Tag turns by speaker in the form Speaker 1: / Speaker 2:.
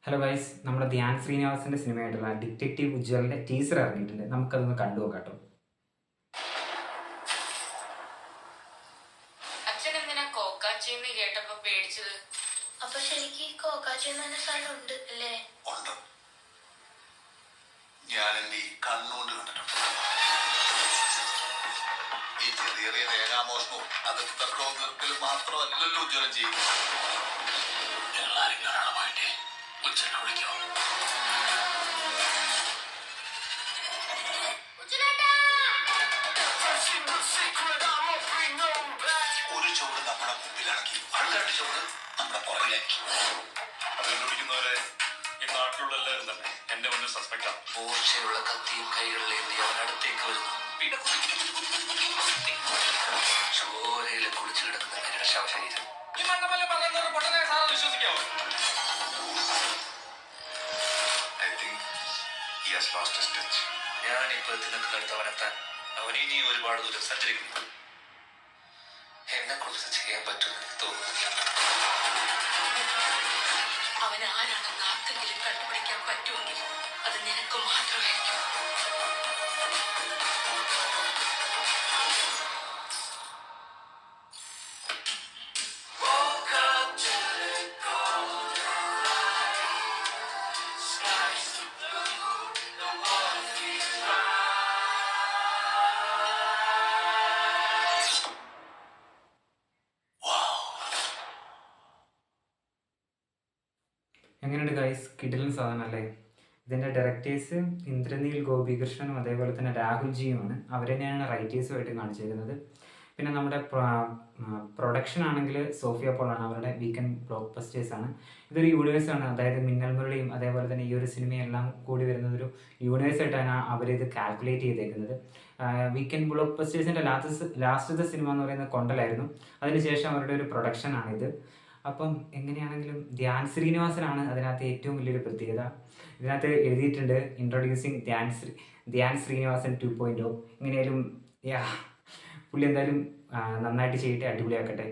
Speaker 1: Hello guys, നമ്മുടെ ധ്യാൻ ശ്രീനിവാസന്റെ സിനിമയായിട്ടുള്ള detective ഉജ്ജ്വലിന്റെ teaser ഇറങ്ങിയിട്ടുണ്ട്. നമുക്കതൊന്ന് കണ്ടു നോക്കാം കേട്ടോ.
Speaker 2: അച്ഛൻ എന്തിനാ കോക്കാച്ചിന്ന് കേട്ടപ്പോ പേടിച്ചത്?
Speaker 3: അപ്പൊ ശരിക്ക് കോക്കാച്ചി എന്ന് പറഞ്ഞ സ്ഥലം ഉണ്ട് അല്ലേ?
Speaker 4: ഉണ്ട്. ഞാൻ എന്റെ കണ്ണുകൊണ്ട് കണ്ടിട്ടുണ്ട്. ഈ ചെറിയ ചെറിയ രേഖാമോഷണവും അതൊക്കെ തർക്കവും തീർക്കലും മാത്രമല്ലല്ലോ ഉജ്ജ്വലം ചെയ്യും. ഞങ്ങൾ ആരെങ്കിലും കാണാമായിട്ടേ ഉജ്ജ്വലനെ വിളിക്കോ? ഒരു ചുവട് നമ്മുടെ മുമ്പിലാണെങ്കിൽ അടുത്ത ചുവട് നമ്മുടെ പുറകിലാക്കി.
Speaker 5: അത് കണ്ടുപിടിക്കുന്നവരെ ഈ നാട്ടിലുള്ള എല്ലാവരും തന്നെ എന്റെ മുന്നിൽ സസ്പെക്ട് ആണ്.
Speaker 4: മൂർച്ചയുള്ള കത്തിയും കൈകളിലേന്തി അവൻ അടുത്തേക്ക് വരുന്നു. ചോരയിൽ കുളിച്ചു കിടക്കുന്ന അവരുടെ ശവശരീരം.
Speaker 5: ഈ മണ്ണമല്ല പറയുന്നത് പൊട്ടനെ sir വിശ്വസിക്കാവോ?
Speaker 4: I think he has lost his touch. ഞാനിപ്പോ എത്തിനിൽക്കുന്നിടത്ത് അവനെത്താൻ അവനിനി ഒരുപാട് ദൂരം സഞ്ചരിക്കുന്നു. എന്നെ കുറിച്ച് ചെയ്യാൻ പറ്റുമെന്ന് തോന്നുന്നു.
Speaker 2: അവൻ ആരാണെന്ന് ആർക്കെങ്കിലും കണ്ടുപിടിക്കാൻ പറ്റുമെങ്കിൽ അത് നിനക്ക് മാത്രമായിരിക്കും.
Speaker 1: എങ്ങനെയുണ്ട് ഗൈസ്? കിടിലൻ സാധനം അല്ലേ? ഇതിൻ്റെ ഡയറക്ടേഴ്സ് ഇന്ദ്രനീൽ ഗോപികൃഷ്ണനും അതേപോലെ തന്നെ രാഹുൽജിയുമാണ്. അവർ തന്നെയാണ് റൈറ്റേഴ്സുമായിട്ട് കാണിച്ചിരിക്കുന്നത്. പിന്നെ നമ്മുടെ പ്രൊഡക്ഷൻ ആണെങ്കിൽ സോഫിയ പോളാണ്. അവരുടെ വീക്കെൻഡ് ബ്ലോക്ക് ബസ്റ്റേഴ്സ് ആണ്. ഇതൊരു യൂണിവേഴ്സാണ്. അതായത് മിന്നൽ മുരളിയും അതേപോലെ തന്നെ ഈ ഒരു സിനിമയെല്ലാം കൂടി വരുന്നതൊരു യൂണിവേഴ്സായിട്ടാണ് അവരിത് കാൽക്കുലേറ്റ് ചെയ്തേക്കുന്നത്. വീക്കെൻഡ് ബ്ലോക്ക് ബസ്റ്റേഴ്സിൻ്റെ ലാസ്റ്റത്തെ സിനിമ എന്ന് പറയുന്നത് കൊണ്ടലായിരുന്നു. അതിനുശേഷം അവരുടെ ഒരു പ്രൊഡക്ഷനാണിത്. അപ്പം എങ്ങനെയാണെങ്കിലും ധ്യാൻ ശ്രീനിവാസനാണ് അതിനകത്ത് ഏറ്റവും വലിയൊരു പ്രത്യേകത. ഇതിനകത്ത് എഴുതിയിട്ടുണ്ട് ഇൻട്രൊഡ്യൂസിങ് ധ്യാൻ ശ്രീനിവാസൻ 2.0. എങ്ങനെയായാലും പുള്ളി എന്തായാലും നന്നായിട്ട് ചെയ്യട്ടെ, അടിപൊളിയാക്കട്ടെ.